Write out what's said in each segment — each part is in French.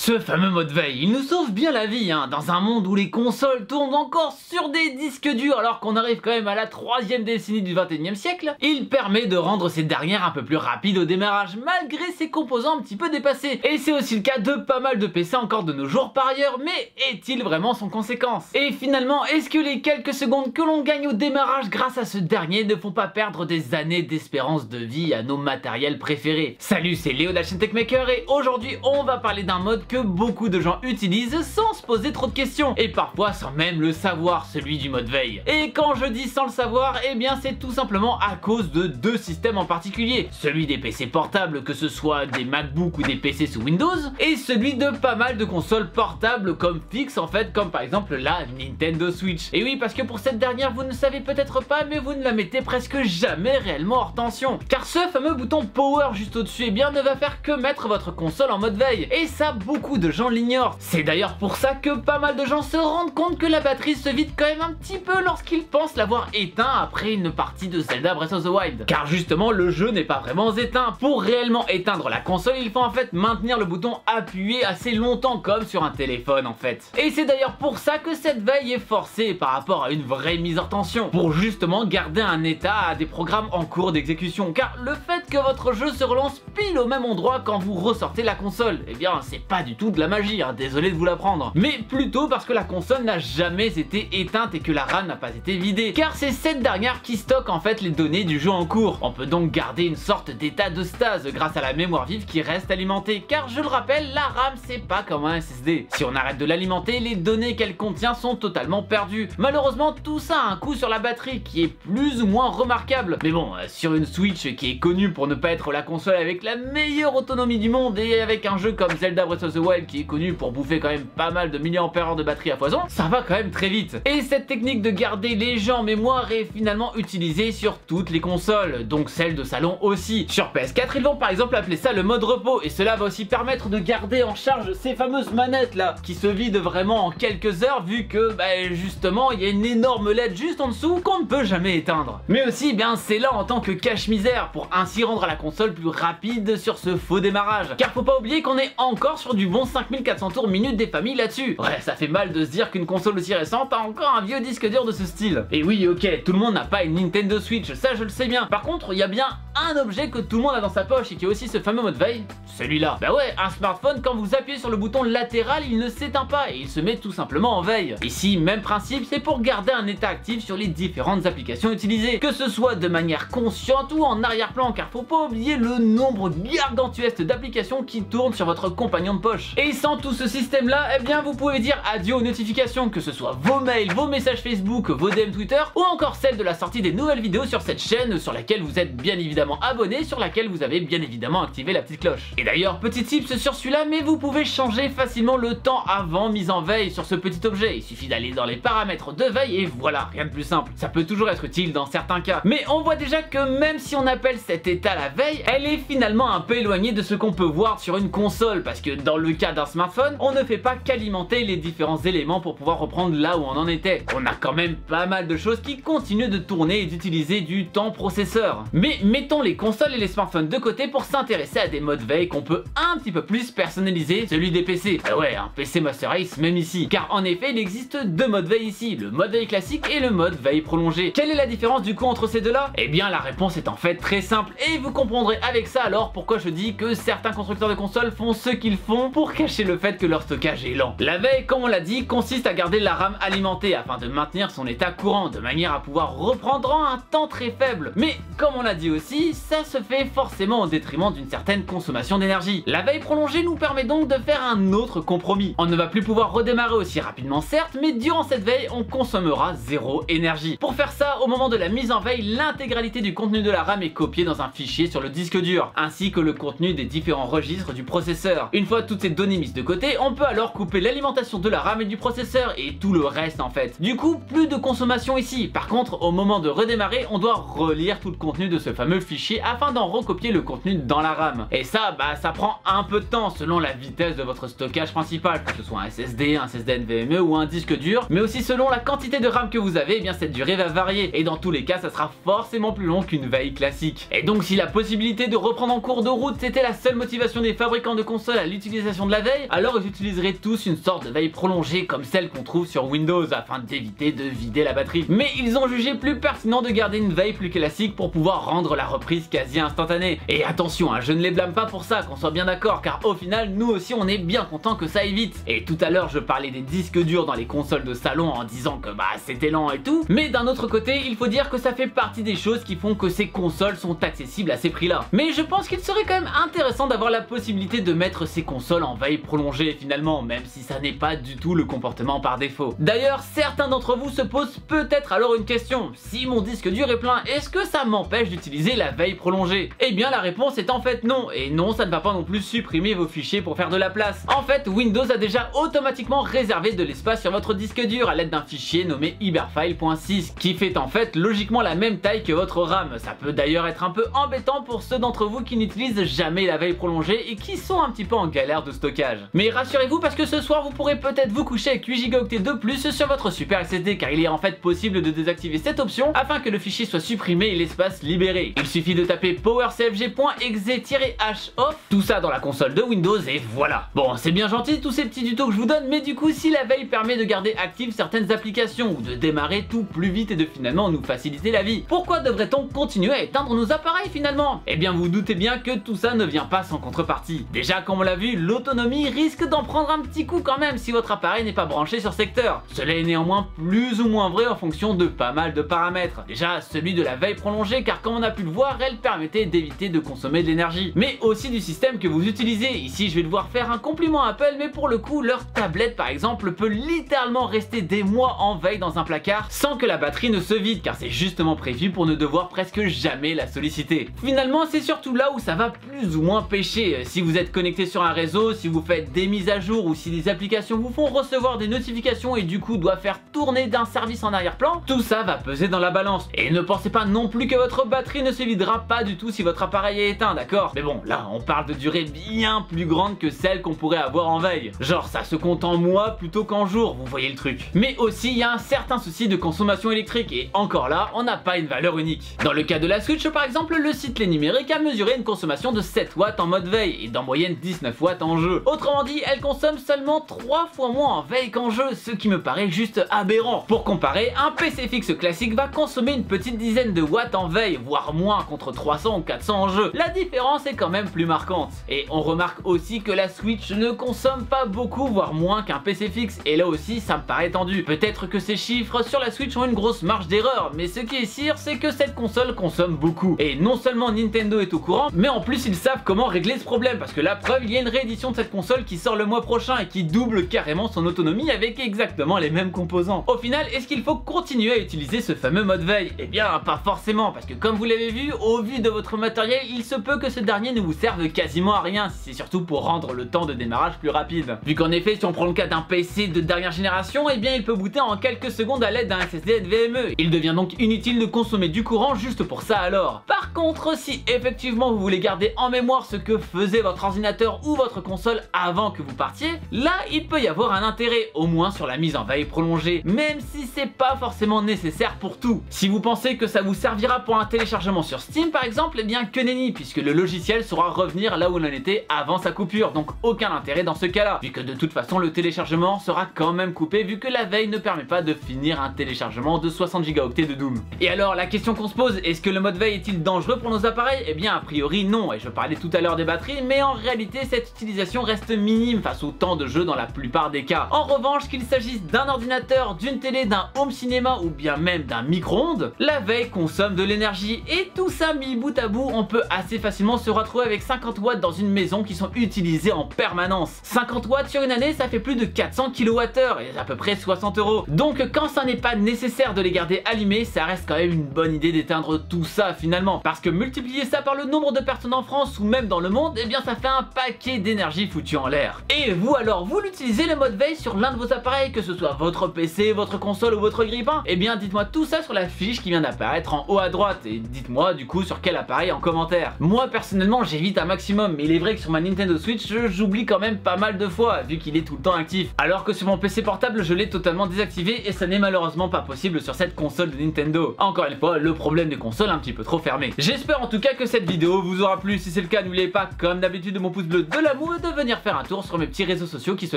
Ce fameux mode veille, il nous sauve bien la vie, dans un monde où les consoles tournent encore sur des disques durs alors qu'on arrive quand même à la 3e décennie du 21e siècle. Il permet de rendre ces dernières un peu plus rapides au démarrage malgré ses composants un petit peu dépassés. Et c'est aussi le cas de pas mal de PC encore de nos jours par ailleurs, mais est-il vraiment sans conséquence? Et finalement, est-ce que les quelques secondes que l'on gagne au démarrage grâce à ce dernier ne font pas perdre des années d'espérance de vie à nos matériels préférés? Salut, c'est Léo de la chaîne TechMaker et aujourd'hui on va parler d'un mode que beaucoup de gens utilisent sans se poser trop de questions et parfois sans même le savoir, celui du mode veille. Et quand je dis sans le savoir, eh bien c'est tout simplement à cause de deux systèmes en particulier, celui des PC portables, que ce soit des MacBook ou des PC sous Windows, et celui de pas mal de consoles portables comme fixes en fait, comme par exemple la Nintendo Switch. Et oui, parce que pour cette dernière vous ne savez peut-être pas, mais vous ne la mettez presque jamais réellement hors tension, car ce fameux bouton Power juste au-dessus eh bien ne va faire que mettre votre console en mode veille, et ça beaucoup de gens l'ignorent. C'est d'ailleurs pour ça que pas mal de gens se rendent compte que la batterie se vide quand même un petit peu lorsqu'ils pensent l'avoir éteint après une partie de Zelda Breath of the Wild. Car justement le jeu n'est pas vraiment éteint. Pour réellement éteindre la console, il faut en fait maintenir le bouton appuyé assez longtemps comme sur un téléphone en fait. Et c'est d'ailleurs pour ça que cette veille est forcée par rapport à une vraie mise en tension, pour justement garder un état à des programmes en cours d'exécution. Car le fait que votre jeu se relance pile au même endroit quand vous ressortez la console, eh bien c'est pas du tout de la magie, désolé de vous l'apprendre, mais plutôt parce que la console n'a jamais été éteinte et que la RAM n'a pas été vidée, car c'est cette dernière qui stocke en fait les données du jeu en cours. On peut donc garder une sorte d'état de stase grâce à la mémoire vive qui reste alimentée, car je le rappelle, la RAM c'est pas comme un SSD. Si on arrête de l'alimenter, les données qu'elle contient sont totalement perdues. Malheureusement, tout ça a un coût sur la batterie qui est plus ou moins remarquable, mais bon, sur une Switch qui est connue pour ne pas être la console avec la meilleure autonomie du monde et avec un jeu comme Zelda Breath of the Wild qui est connu pour bouffer quand même pas mal de milliampères-heure de batterie à foison, ça va quand même très vite. Et cette technique de garder les jeux en mémoire est finalement utilisée sur toutes les consoles, donc celles de salon aussi. Sur PS4, ils vont par exemple appeler ça le mode repos, et cela va aussi permettre de garder en charge ces fameuses manettes là, qui se vident vraiment en quelques heures vu que, justement, il y a une énorme LED juste en dessous qu'on ne peut jamais éteindre. Mais aussi, c'est là en tant que cache-misère, pour ainsi rendre la console plus rapide sur ce faux démarrage. Car faut pas oublier qu'on est encore sur du bon 5400 tours minute des familles là-dessus. Ouais, ça fait mal de se dire qu'une console aussi récente a encore un vieux disque dur de ce style. Et oui, ok, tout le monde n'a pas une Nintendo Switch, ça je le sais bien. Par contre, il y a bien un objet que tout le monde a dans sa poche et qui est aussi ce fameux mode veille, celui-là. Bah ouais, un smartphone, quand vous appuyez sur le bouton latéral, il ne s'éteint pas et il se met tout simplement en veille. Ici, même principe, c'est pour garder un état actif sur les différentes applications utilisées, que ce soit de manière consciente ou en arrière-plan, car faut pas oublier le nombre gargantuesque d'applications qui tournent sur votre compagnon de poche. Et sans tout ce système là, eh bien vous pouvez dire adieu aux notifications, que ce soit vos mails, vos messages Facebook, vos DM Twitter ou encore celle de la sortie des nouvelles vidéos sur cette chaîne sur laquelle vous êtes bien évidemment abonné, sur laquelle vous avez bien évidemment activé la petite cloche. Et d'ailleurs, petit tips sur celui-là, mais vous pouvez changer facilement le temps avant mise en veille sur ce petit objet. Il suffit d'aller dans les paramètres de veille et voilà, rien de plus simple. Ça peut toujours être utile dans certains cas. Mais on voit déjà que même si on appelle cet état la veille, elle est finalement un peu éloignée de ce qu'on peut voir sur une console, parce que dans le cas d'un smartphone, on ne fait pas qu'alimenter les différents éléments pour pouvoir reprendre là où on en était. On a quand même pas mal de choses qui continuent de tourner et d'utiliser du temps processeur. Mais mettons les consoles et les smartphones de côté pour s'intéresser à des modes veille qu'on peut un petit peu plus personnaliser, celui des PC. Ouais, un PC Master Race même ici. Car en effet, il existe deux modes veille ici, le mode veille classique et le mode veille prolongé. Quelle est la différence du coup entre ces deux-là? Eh bien la réponse est en fait très simple et vous comprendrez avec ça alors pourquoi je dis que certains constructeurs de consoles font ce qu'ils font pour cacher le fait que leur stockage est lent. La veille, comme on l'a dit, consiste à garder la RAM alimentée afin de maintenir son état courant, de manière à pouvoir reprendre en un temps très faible. Mais comme on l'a dit aussi, ça se fait forcément au détriment d'une certaine consommation d'énergie. La veille prolongée nous permet donc de faire un autre compromis. On ne va plus pouvoir redémarrer aussi rapidement certes, mais durant cette veille, on consommera zéro énergie. Pour faire ça, au moment de la mise en veille, l'intégralité du contenu de la RAM est copiée dans un fichier sur le disque dur, ainsi que le contenu des différents registres du processeur. Une fois toutes ces données mises de côté, on peut alors couper l'alimentation de la RAM et du processeur et tout le reste en fait. Du coup, plus de consommation ici. Par contre, au moment de redémarrer, on doit relire tout le contenu de ce fameux fichier afin d'en recopier le contenu dans la RAM. Et ça, ça prend un peu de temps selon la vitesse de votre stockage principal, que ce soit un SSD, un SSD NVMe ou un disque dur, mais aussi selon la quantité de RAM que vous avez, eh bien cette durée va varier et dans tous les cas, ça sera forcément plus long qu'une veille classique. Et donc si la possibilité de reprendre en cours de route c'était la seule motivation des fabricants de consoles à l'utiliser l'utilisation de la veille, alors ils utiliseraient tous une sorte de veille prolongée comme celle qu'on trouve sur Windows afin d'éviter de vider la batterie. Mais ils ont jugé plus pertinent de garder une veille plus classique pour pouvoir rendre la reprise quasi instantanée. Et attention, je ne les blâme pas pour ça, qu'on soit bien d'accord, car au final nous aussi on est bien content que ça aille vite. Et tout à l'heure je parlais des disques durs dans les consoles de salon en disant que c'était lent et tout, mais d'un autre côté il faut dire que ça fait partie des choses qui font que ces consoles sont accessibles à ces prix là. Mais je pense qu'il serait quand même intéressant d'avoir la possibilité de mettre ces consoles en veille prolongée finalement, même si ça n'est pas du tout le comportement par défaut. D'ailleurs certains d'entre vous se posent peut-être alors une question: si mon disque dur est plein, est-ce que ça m'empêche d'utiliser la veille prolongée? Eh bien la réponse est en fait non, et non, ça ne va pas non plus supprimer vos fichiers pour faire de la place. En fait Windows a déjà automatiquement réservé de l'espace sur votre disque dur à l'aide d'un fichier nommé iberfile.sys qui fait en fait logiquement la même taille que votre RAM. Ça peut d'ailleurs être un peu embêtant pour ceux d'entre vous qui n'utilisent jamais la veille prolongée et qui sont un petit peu en galère de stockage. Mais rassurez-vous, parce que ce soir vous pourrez peut-être vous coucher avec 8 Go de plus sur votre super SSD, car il est en fait possible de désactiver cette option afin que le fichier soit supprimé et l'espace libéré. Il suffit de taper powercfg.exe-h off, tout ça dans la console de Windows et voilà. Bon, c'est bien gentil tous ces petits tutos que je vous donne, mais du coup si la veille permet de garder actives certaines applications ou de démarrer tout plus vite et de finalement nous faciliter la vie, pourquoi devrait-on continuer à éteindre nos appareils finalement? Eh bien vous doutez bien que tout ça ne vient pas sans contrepartie. Déjà comme on l'a vu, l'autonomie risque d'en prendre un petit coup quand même si votre appareil n'est pas branché sur secteur. Cela est néanmoins plus ou moins vrai en fonction de pas mal de paramètres. Déjà celui de la veille prolongée, car comme on a pu le voir, elle permettait d'éviter de consommer de l'énergie, mais aussi du système que vous utilisez. Ici je vais devoir faire un compliment à Apple, mais pour le coup leur tablette par exemple peut littéralement rester des mois en veille dans un placard sans que la batterie ne se vide, car c'est justement prévu pour ne devoir presque jamais la solliciter. Finalement c'est surtout là où ça va plus ou moins pêcher. Si vous êtes connecté sur un réseau, si vous faites des mises à jour ou si des applications vous font recevoir des notifications et du coup doivent faire tourner d'un service en arrière-plan, tout ça va peser dans la balance. Et ne pensez pas non plus que votre batterie ne se videra pas du tout si votre appareil est éteint, d'accord? Mais bon, là on parle de durée bien plus grande que celle qu'on pourrait avoir en veille. Genre ça se compte en mois plutôt qu'en jours, vous voyez le truc. Mais aussi il y a un certain souci de consommation électrique, et encore là on n'a pas une valeur unique. Dans le cas de la Switch par exemple, le site Les Numériques a mesuré une consommation de 7 watts en mode veille et d'en moyenne 19 watts en jeu. Autrement dit, elle consomme seulement 3 fois moins en veille qu'en jeu, ce qui me paraît juste aberrant. Pour comparer, un PC fixe classique va consommer une petite dizaine de watts en veille, voire moins, contre 300 ou 400 en jeu. La différence est quand même plus marquante. Et on remarque aussi que la Switch ne consomme pas beaucoup, voire moins qu'un PC fixe, et là aussi ça me paraît tendu. Peut-être que ces chiffres sur la Switch ont une grosse marge d'erreur, mais ce qui est sûr c'est que cette console consomme beaucoup. Et non seulement Nintendo est au courant, mais en plus ils savent comment régler ce problème, parce que la preuve, il y a une réédition de cette console qui sort le mois prochain et qui double carrément son autonomie avec exactement les mêmes composants. Au final, est-ce qu'il faut continuer à utiliser ce fameux mode veille? Eh bien pas forcément, parce que comme vous l'avez vu, au vu de votre matériel, il se peut que ce dernier ne vous serve quasiment à rien, si c'est surtout pour rendre le temps de démarrage plus rapide. Vu qu'en effet, si on prend le cas d'un PC de dernière génération, eh bien il peut booter en quelques secondes à l'aide d'un SSD NVMe. Il devient donc inutile de consommer du courant juste pour ça alors. Par contre, si effectivement vous voulez garder en mémoire ce que faisait votre ordinateur ou votre console avant que vous partiez, là il peut y avoir un intérêt, au moins sur la mise en veille prolongée, même si c'est pas forcément nécessaire pour tout. Si vous pensez que ça vous servira pour un téléchargement sur Steam par exemple, eh bien que nenni, puisque le logiciel saura revenir là où l'on était avant sa coupure, donc aucun intérêt dans ce cas-là, vu que de toute façon le téléchargement sera quand même coupé, vu que la veille ne permet pas de finir un téléchargement de 60 Go de Doom. Et alors la question qu'on se pose, est-ce que le mode veille est-il dangereux pour nos appareils? Eh bien a priori non, et je parlais tout à l'heure des batteries, mais en réalité cette utilisation reste minime face au temps de jeu dans la plupart des cas. En revanche, qu'il s'agisse d'un ordinateur, d'une télé, d'un home cinéma ou bien même d'un micro-ondes, la veille consomme de l'énergie, et tout ça mis bout à bout, on peut assez facilement se retrouver avec 50 watts dans une maison qui sont utilisés en permanence. 50 watts sur une année, ça fait plus de 400 kWh et à peu près 60 €. Donc quand ça n'est pas nécessaire de les garder allumés, ça reste quand même une bonne idée d'éteindre tout ça finalement, parce que multiplier ça par le nombre de personnes en France ou même dans le monde, eh bien ça fait un paquet d'énergie foutue en l'air. Et vous alors, vous l'utilisez le mode veille sur l'un de vos appareils, que ce soit votre PC, votre console ou votre grille-pain? Eh bien dites-moi tout ça sur la fiche qui vient d'apparaître en haut à droite, et dites-moi du coup sur quel appareil en commentaire. Moi personnellement j'évite un maximum, mais il est vrai que sur ma Nintendo Switch j'oublie quand même pas mal de fois vu qu'il est tout le temps actif, alors que sur mon PC portable je l'ai totalement désactivé et ça n'est malheureusement pas possible sur cette console de Nintendo. Encore une fois, le problème des consoles un petit peu trop fermé. J'espère en tout cas que cette vidéo vous aura plu. Si c'est le cas, n'oubliez pas comme d'habitude de mon pouce bleu, de l'amour coup de venir faire un tour sur mes petits réseaux sociaux qui se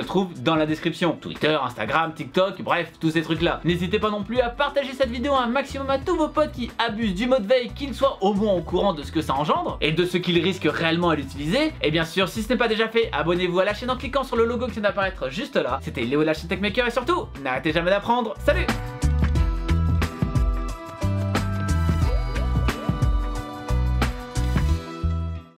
trouvent dans la description. Twitter, Instagram, TikTok, bref, tous ces trucs là. N'hésitez pas non plus à partager cette vidéo un maximum à tous vos potes qui abusent du mode veille, qu'ils soient au moins au courant de ce que ça engendre et de ce qu'ils risquent réellement à l'utiliser. Et bien sûr, si ce n'est pas déjà fait, abonnez-vous à la chaîne en cliquant sur le logo qui vient d'apparaître juste là. C'était Léo de la chaîne Techmaker et surtout, n'arrêtez jamais d'apprendre. Salut!